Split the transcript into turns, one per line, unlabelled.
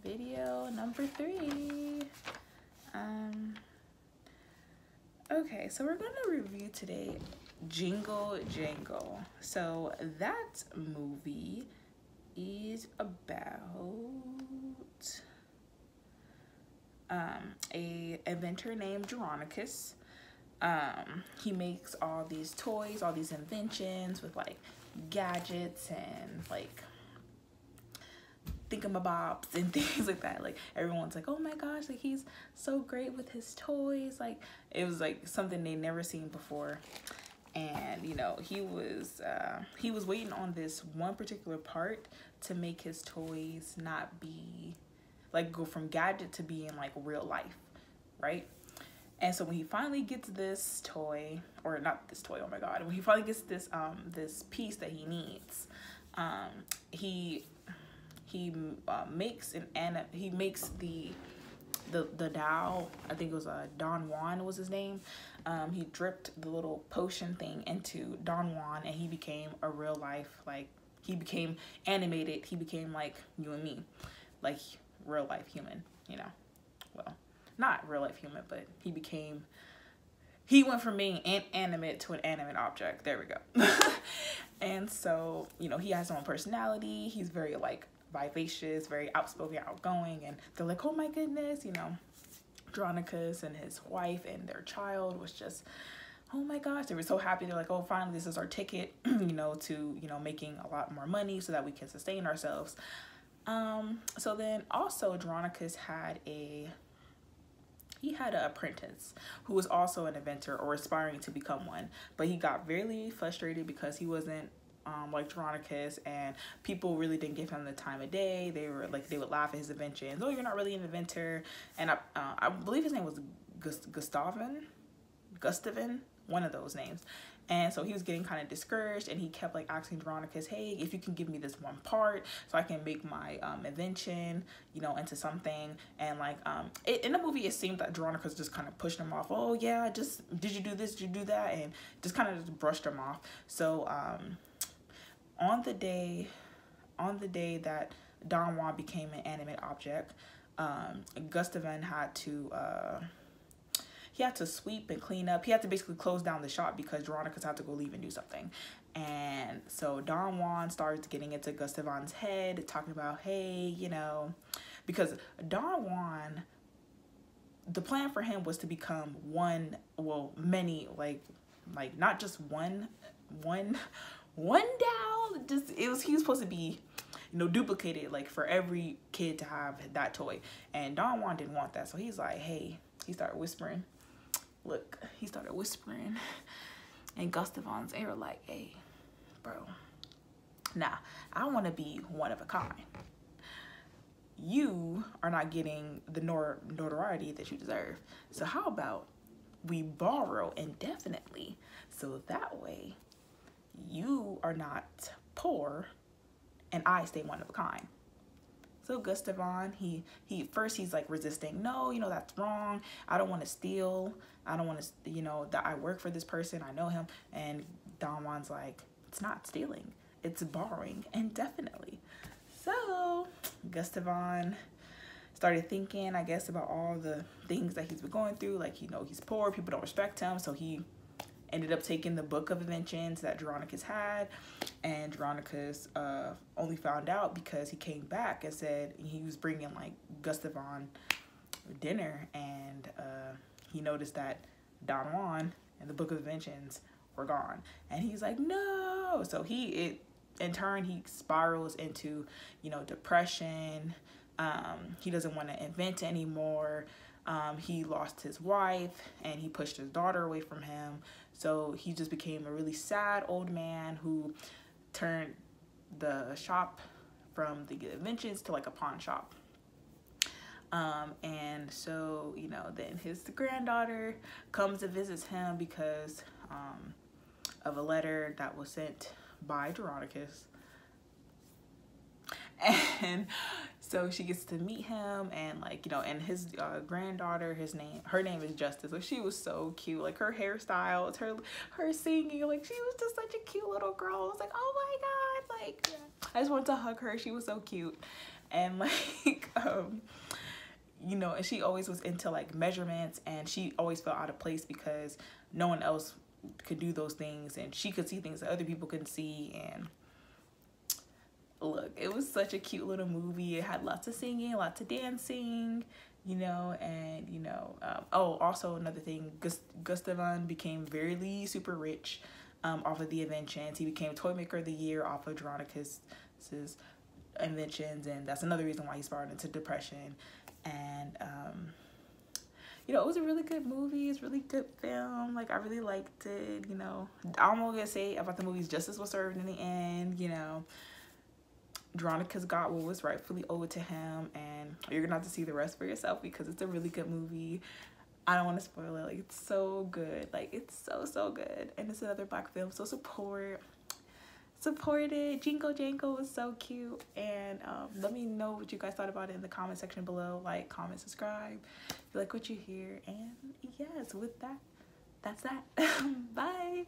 video number 3. Okay, so we're gonna review today Jingle Jangle. So that movie is about a inventor named Jeronicus. He makes all these toys, all these inventions with like gadgets and like thingamabobs and things like that. Like everyone's like, oh my gosh, like he's so great with his toys. Like it was like something they never seen before. And you know, he was waiting on this one particular part to make his toys not be like go from gadget to being like real life, right? And so when he finally gets this toy, or not this toy, oh my god, when he finally gets this this piece that he needs, he makes the doll. I think it was Don Juan was his name. He dripped the little potion thing into Don Juan, and he became a real life, like he became animated. He became like you and me, like real life human, you know. Well, not real life human, but he went from being inanimate to an animate object. There we go. And so, you know, he has his own personality. He's very like vivacious, very outspoken, outgoing, and they're like, oh my goodness, you know, Jeronicus and his wife and their child was just, oh my gosh, they were so happy. They're like, oh, finally, this is our ticket, you know, to, you know, making a lot more money so that we can sustain ourselves. So then also Jeronicus had an apprentice who was also an inventor or aspiring to become one, but he got really frustrated because he wasn't like Jeronicus, and people really didn't give him the time of day. They were like, they would laugh at his inventions. Oh, you're not really an inventor. And I believe his name was Gustavin, one of those names. And so he was getting kind of discouraged, and he kept like asking Jeronicus, hey, if you can give me this one part so I can make my invention, you know, into something. And like in the movie, it seemed that Jeronicus just kind of pushed him off. Oh yeah, just did you do this, did you do that, and just kind of just brushed him off. So on the day that Don Juan became an animate object, Gustavin had to sweep and clean up. He had to basically close down the shop because Jeronicus had to go leave and do something. And so Don Juan starts getting into Gustavin's head, talking about, hey, you know, because Don Juan, the plan for him was to become many, like not just one doll. Just he was supposed to be, you know, duplicated, like for every kid to have that toy. And Don Juan didn't want that, so he's like, hey, he started whispering. Look, he started whispering, and Gustavin's ear like, hey, bro, nah, I want to be one of a kind. You are not getting the notoriety that you deserve. So how about we borrow indefinitely, so that way you are not poor and I stay one of a kind. So Gustavin, he's like resisting. No, you know, that's wrong. I don't want to steal. I don't want to, you know, that I work for this person. I know him. And Don Juan's like, it's not stealing. It's borrowing indefinitely. So Gustavin started thinking, I guess, about all the things that he's been going through. Like, you know, he's poor. People don't respect him. So he ended up taking the book of inventions that Jeronicus had, and Jeronicus only found out because he came back and said he was bringing like Gustavin dinner, and he noticed that Don Juan and the book of inventions were gone, and he's like, no. So in turn he spirals into, you know, depression. He doesn't want to invent anymore. He lost his wife, and he pushed his daughter away from him. So he just became a really sad old man who turned the shop from the inventions to like a pawn shop. And so, you know, then his granddaughter comes and visits him because of a letter that was sent by Jeronicus. And so she gets to meet him, and like, you know, and his granddaughter, her name is Justice. Like, she was so cute. Like, her hairstyle, her singing, like, she was just such a cute little girl. I was like, oh my god, like, I just wanted to hug her. She was so cute. And like you know, and she always was into like measurements, and she always felt out of place because no one else could do those things, and she could see things that other people couldn't see. And look, it was such a cute little movie. It had lots of singing, lots of dancing, you know. And you know, oh, also another thing, Gustavon became very super rich off of the inventions. He became toy maker of the year off of Veronica's inventions, and that's another reason why he spiraled into depression. And you know, it was a really good movie. It's a really good film. Like, I really liked it. You know, I'm not gonna say about the movies, justice was served in the end. You know, Veronica's got what was rightfully owed to him, and you're gonna have to see the rest for yourself because it's a really good movie. I don't want to spoil it. Like, it's so good. Like, it's so good. And it's another Black film, so support it. Jingle Jangle was so cute. And let me know what you guys thought about it in the comment section below. Like, comment, subscribe if you like what you hear. And yes, with that, that's that. Bye.